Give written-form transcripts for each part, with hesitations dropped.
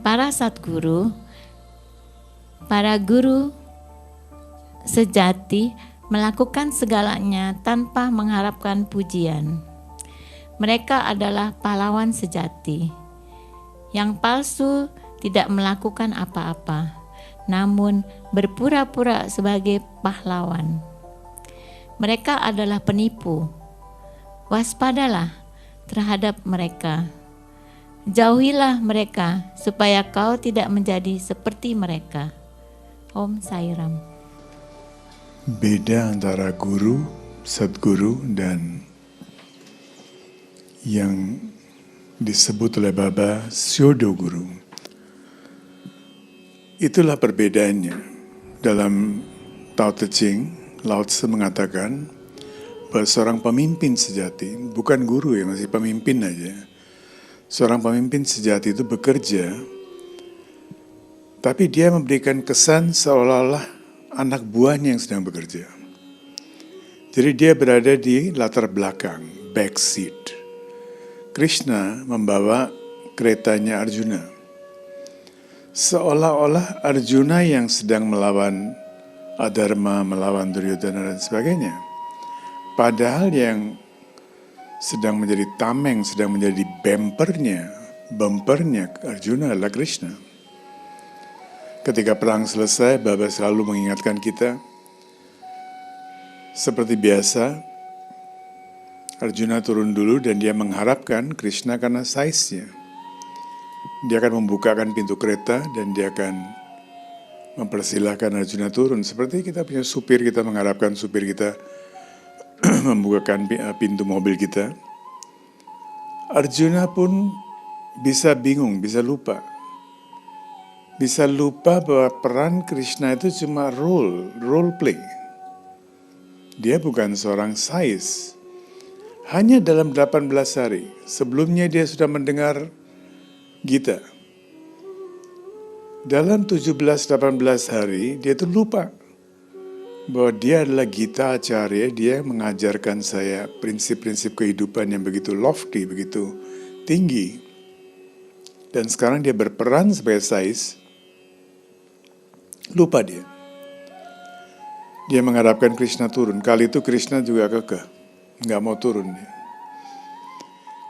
Para Satguru, para guru sejati melakukan segalanya tanpa mengharapkan pujian. Mereka adalah pahlawan sejati. Yang palsu tidak melakukan apa-apa, namun berpura-pura sebagai pahlawan. Mereka adalah penipu. Waspadalah terhadap mereka. Jauhilah mereka supaya kau tidak menjadi seperti mereka. Om Sai Ram. Beda antara guru, Satguru, dan yang disebut oleh Baba Pseudo Guru. Itulah perbedaannya. Dalam Tao Te Ching, Lao Tse mengatakan bahwa seorang pemimpin sejati, bukan guru ya, masih pemimpin aja. Seorang pemimpin sejati itu bekerja, tapi dia memberikan kesan seolah-olah anak buahnya yang sedang bekerja. Jadi dia berada di latar belakang, backseat. Krishna membawa keretanya Arjuna. Seolah-olah Arjuna yang sedang melawan Adharma, melawan Duryodhana dan sebagainya. Padahal yang sedang menjadi tameng, sedang menjadi bumpernya Arjuna adalah Krishna. Ketika perang selesai, Baba selalu mengingatkan kita, seperti biasa, Arjuna turun dulu dan dia mengharapkan Krishna karena size-nya. Dia akan membukakan pintu kereta dan dia akan mempersilahkan Arjuna turun. Seperti kita punya supir, kita mengharapkan supir kita membukakan pintu mobil kita. Arjuna pun bisa bingung, bisa lupa. Bisa lupa bahwa peran Krishna itu cuma role play. Dia bukan seorang sais. Hanya dalam 18 hari, sebelumnya dia sudah mendengar Gita. Dalam 17-18 hari, dia itu lupa bahwa dia adalah Gita Acharya, dia mengajarkan saya prinsip-prinsip kehidupan yang begitu lofty, begitu tinggi. Dan sekarang dia berperan sebagai sais, lupa dia. Dia mengharapkan Krishna turun. Kali itu Krishna juga kekeh, nggak mau turun.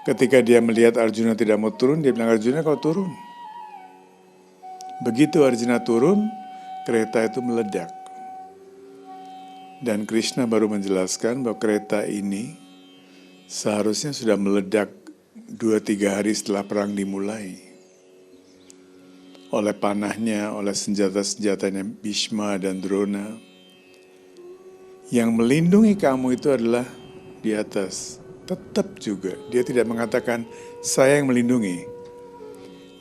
Ketika dia melihat Arjuna tidak mau turun, dia bilang, Arjuna kau turun. Begitu Arjuna turun, kereta itu meledak. Dan Krishna baru menjelaskan bahwa kereta ini seharusnya sudah meledak 2-3 hari setelah perang dimulai. Oleh panahnya, oleh senjata-senjatanya Bhishma dan Drona. Yang melindungi kamu itu adalah di atas. Tetap juga, dia tidak mengatakan saya yang melindungi.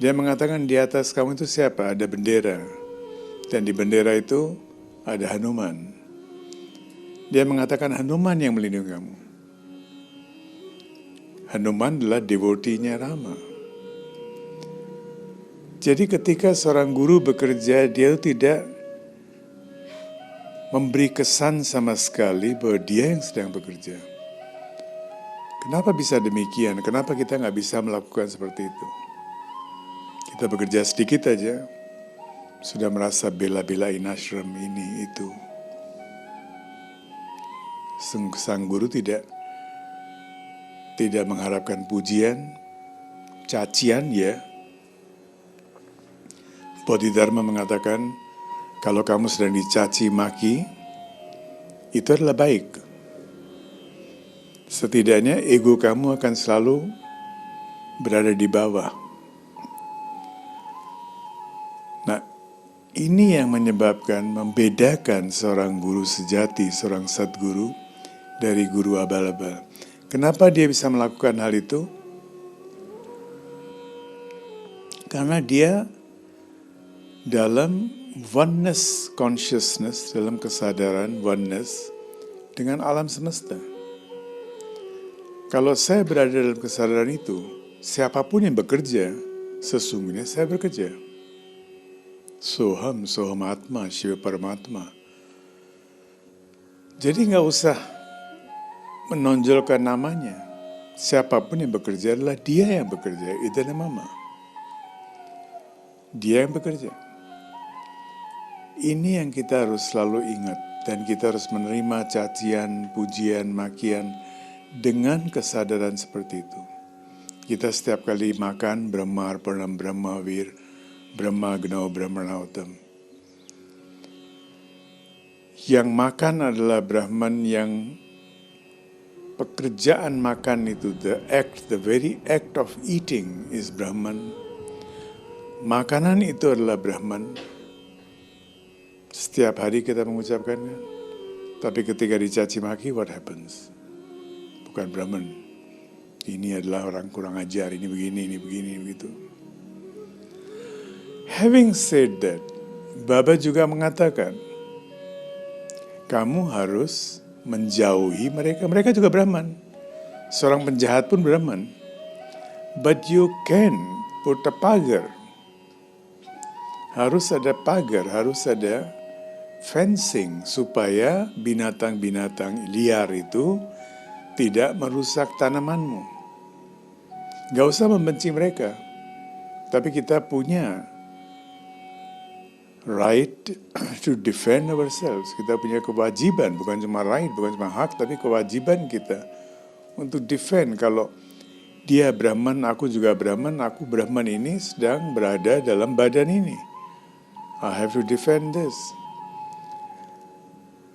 Dia mengatakan di atas kamu itu siapa? Ada bendera. Dan di bendera itu ada Hanuman. Dia mengatakan Hanuman yang melindungi kamu. Hanuman adalah devotee-nya Rama. Jadi ketika seorang guru bekerja, dia tidak memberi kesan sama sekali bahwa dia yang sedang bekerja. Kenapa bisa demikian? Kenapa kita nggak bisa melakukan seperti itu? Kita bekerja sedikit aja, sudah merasa bela-belain ashram ini itu. Sang guru tidak mengharapkan pujian, cacian ya. Bodhidharma mengatakan, kalau kamu sedang dicaci maki, itu adalah baik. Setidaknya ego kamu akan selalu berada di bawah. Nah, ini yang membedakan seorang guru sejati, seorang Satguru dari guru abal-abal. Kenapa dia bisa melakukan hal itu? Karena dia dalam oneness consciousness, dalam kesadaran oneness dengan alam semesta. Kalau saya berada dalam kesadaran itu, siapapun yang bekerja, sesungguhnya saya bekerja. Soham Atma, Shiva Paramatma. Jadi nggak usah menonjolkan namanya. Siapapun yang bekerja adalah dia yang bekerja, Idana Mama. Dia yang bekerja. Ini yang kita harus selalu ingat, dan kita harus menerima cacian, pujian, makian dengan kesadaran seperti itu. Kita setiap kali makan Brahma Arpanam Brahma Wir Brahma Gnau Brahmanautam. Yang makan adalah Brahman, yang pekerjaan makan itu, the very act of eating is Brahman. Makanan itu adalah Brahman. Setiap hari kita mengucapkannya. Tapi ketika dicaci maki, what happens? Bukan Brahman. Ini adalah orang kurang ajar, ini begini, begitu. Having said that, Baba juga mengatakan, kamu harus menjauhi mereka. Mereka juga Brahman. Seorang penjahat pun Brahman. But you can put a pagar. Harus ada pagar, harus ada fencing supaya binatang-binatang liar itu tidak merusak tanamanmu. Gak usah membenci mereka, tapi kita punya right to defend ourselves. Kita punya kewajiban, bukan cuma right, bukan cuma hak, tapi kewajiban kita untuk defend. Kalau dia Brahman, aku juga Brahman, aku Brahman ini sedang berada dalam badan ini. I have to defend this.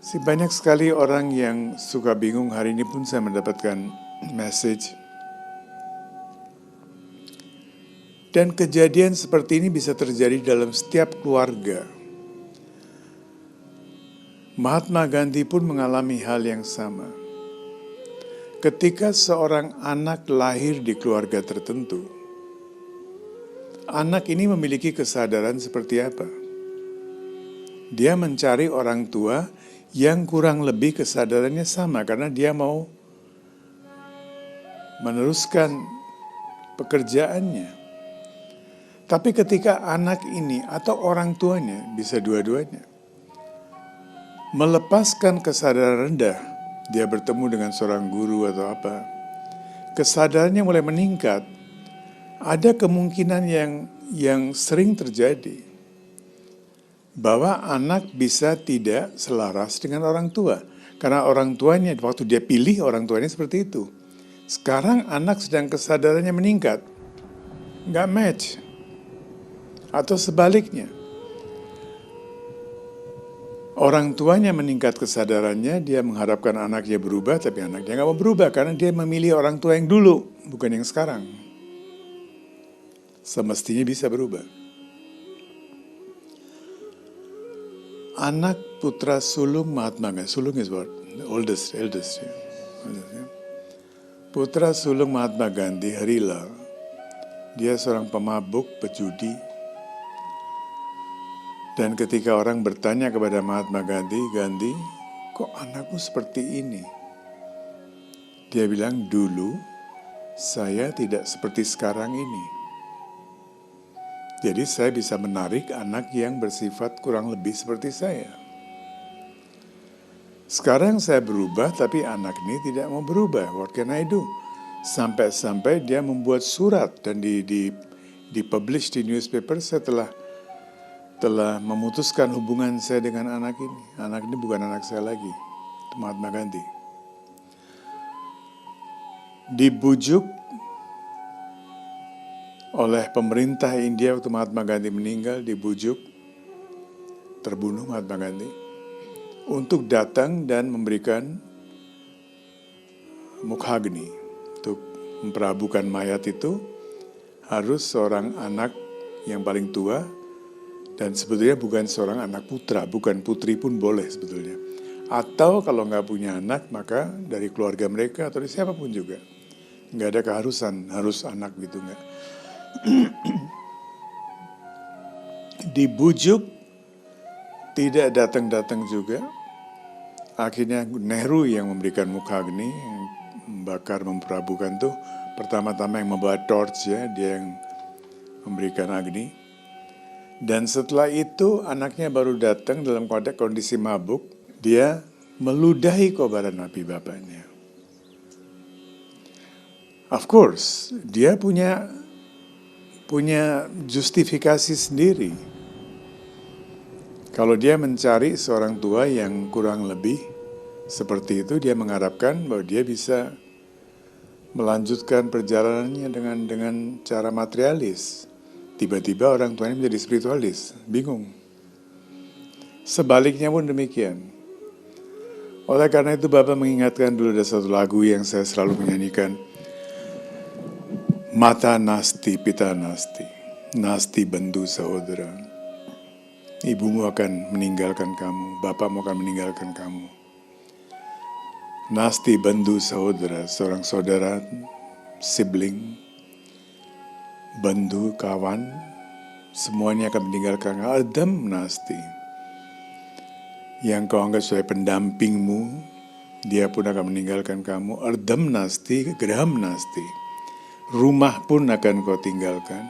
Banyak sekali orang yang suka bingung. Hari ini pun saya mendapatkan message. Dan kejadian seperti ini bisa terjadi dalam setiap keluarga. Mahatma Gandhi pun mengalami hal yang sama. Ketika seorang anak lahir di keluarga tertentu, anak ini memiliki kesadaran seperti apa? Dia mencari orang tua yang kurang lebih kesadarannya sama, karena dia mau meneruskan pekerjaannya. Tapi ketika anak ini atau orang tuanya, bisa dua-duanya, melepaskan kesadaran rendah, dia bertemu dengan seorang guru atau apa, kesadarannya mulai meningkat, ada kemungkinan yang sering terjadi, bahwa anak bisa tidak selaras dengan orang tua. Karena orang tuanya, waktu dia pilih orang tuanya seperti itu. Sekarang anak sedang kesadarannya meningkat, nggak match. Atau sebaliknya, orang tuanya meningkat kesadarannya, dia mengharapkan anaknya berubah, tapi anaknya nggak mau berubah karena dia memilih orang tua yang dulu, bukan yang sekarang. Semestinya bisa berubah. Anak putra sulung Mahatma Gandhi, sulung is what? The eldest. Putra sulung Mahatma Gandhi, Harilal, dia seorang pemabuk, pejudi. Dan ketika orang bertanya kepada Mahatma Gandhi, Gandhi, kok anakmu seperti ini? Dia bilang, dulu saya tidak seperti sekarang ini. Jadi saya bisa menarik anak yang bersifat kurang lebih seperti saya. Sekarang saya berubah, tapi anak ini tidak mau berubah. What can I do? Sampai-sampai dia membuat surat dan di-publish di newspaper. Saya telah memutuskan hubungan saya dengan anak ini. Anak ini bukan anak saya lagi. Mahatma Gandhi. Dibujuk oleh pemerintah India waktu Mahatma Gandhi meninggal, dibujuk, terbunuh Mahatma Gandhi, untuk datang dan memberikan mukhagni. Untuk memperabukan mayat itu harus seorang anak yang paling tua. Dan sebetulnya bukan seorang anak putra, bukan putri pun boleh sebetulnya. Atau kalau nggak punya anak, maka dari keluarga mereka atau dari siapapun juga. Nggak ada keharusan, harus anak gitu nggak. Dibujuk, tidak datang-datang juga. Akhirnya Nehru yang memberikan mukhagni, yang membakar, memperabukan tuh. Pertama-tama yang membawa torch ya, dia yang memberikan agni. Dan setelah itu anaknya baru datang dalam kondisi mabuk. Dia meludahi kobaran api bapaknya. Of course, dia punya punya justifikasi sendiri. Kalau dia mencari seorang tua yang kurang lebih seperti itu, dia mengharapkan bahwa dia bisa melanjutkan perjalanannya dengan cara materialis. Tiba-tiba orang tuanya menjadi spiritualis, bingung. Sebaliknya pun demikian. Oleh karena itu Bapak mengingatkan dulu ada satu lagu yang saya selalu menyanyikan. Mata nasti, pita nasti, nasti bantu saudara. Ibumu akan meninggalkan kamu, bapakmu akan meninggalkan kamu. Nasti bantu saudara, seorang saudara, sibling, bantu, kawan, semuanya akan meninggalkan kamu. Adam nasti. Yang kau anggap sebagai pendampingmu, dia pun akan meninggalkan kamu. Ardam nasti, graham nasti. Rumah pun akan kau tinggalkan.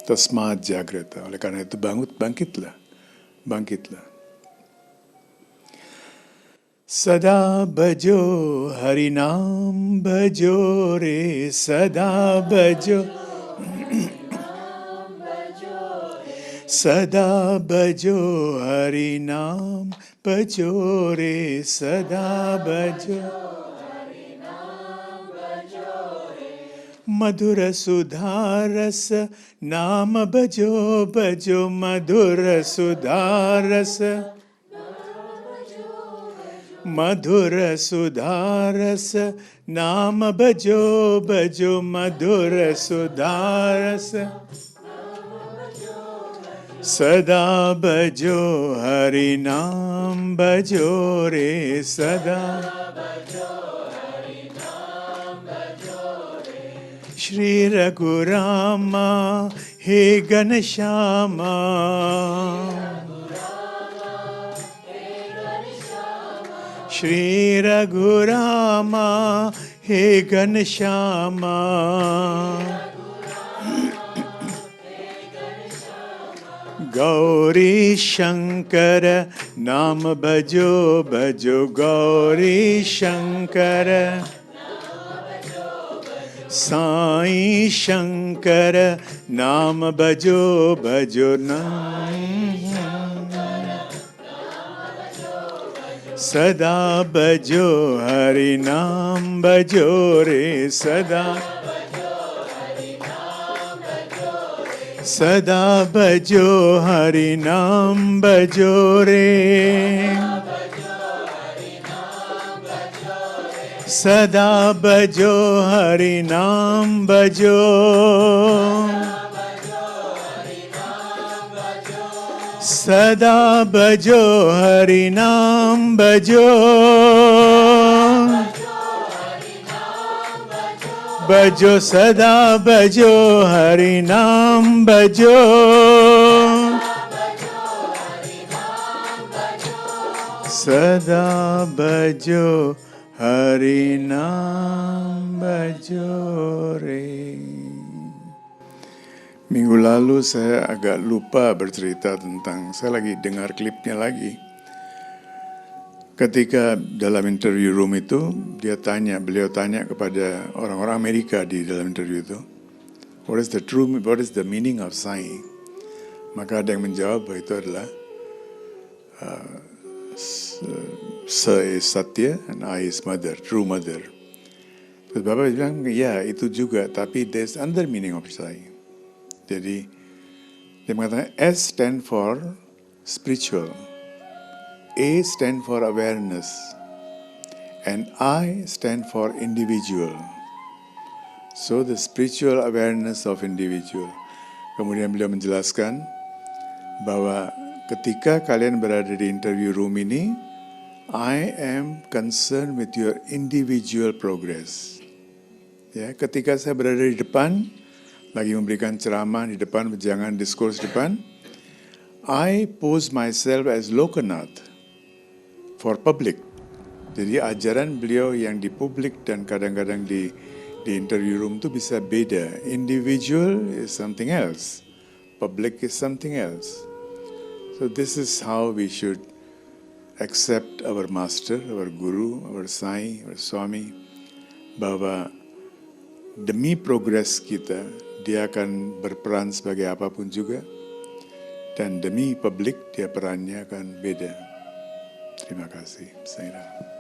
Tasma jagrata. Oleh karena itu bangkitlah. Bangkitlah. Sada bajo harinam bajo re. Sada bajo. Sada bajo harinam bajo re. Sada bajo. मधुर सुधारस नाम बजो बजो मधुर सुधारस मधुर सुधारस नाम बजो बजो मधुर सुधारस सदा बजो हरि नाम बजो रे सदा Shri Raghurama, He Ganeshama. Shri Raghurama, He Ganeshama. Gauri Shankara, Nam Bhajo Bhajo Gauri Shankara. Sai Shankara Nam Bhajo Bhajo Nam Sada Bhajo Hari Nam Bhajo Re Sada Sada Bhajo Hari Nam Bhajo Re Sada bajo hari naam bajo Sada bajo hari naam bajo Bajo sada bajo hari naam bajo Sada bajo Harinam Bajore. Minggu lalu saya agak lupa bercerita tentang, saya lagi dengar klipnya lagi. Ketika dalam interview room itu, beliau tanya kepada orang-orang Amerika di dalam interview itu, what is the meaning of sai? Maka ada yang menjawab bahwa itu adalah Sa is Satya and I is mother, true mother. Terus Bapak bilang, ya itu juga, tapi there's another meaning of Sai. Jadi, dia mengatakan S stand for spiritual, A stand for awareness, and I stand for individual. So the spiritual awareness of individual. Kemudian beliau menjelaskan bahwa ketika kalian berada di interview room ini, I am concerned with your individual progress. Ya, ketika saya berada di depan, lagi memberikan ceramah di depan, jangan diskurs di depan, I pose myself as Lokanath for public. Jadi ajaran beliau yang di publik dan kadang-kadang di interview room itu bisa beda. Individual is something else, public is something else. So this is how we should accept our master, our guru, our sai, our swami, bahwa demi progres kita, dia akan berperan sebagai apapun juga. Dan demi publik dia perannya akan beda. Terima kasih, Saira.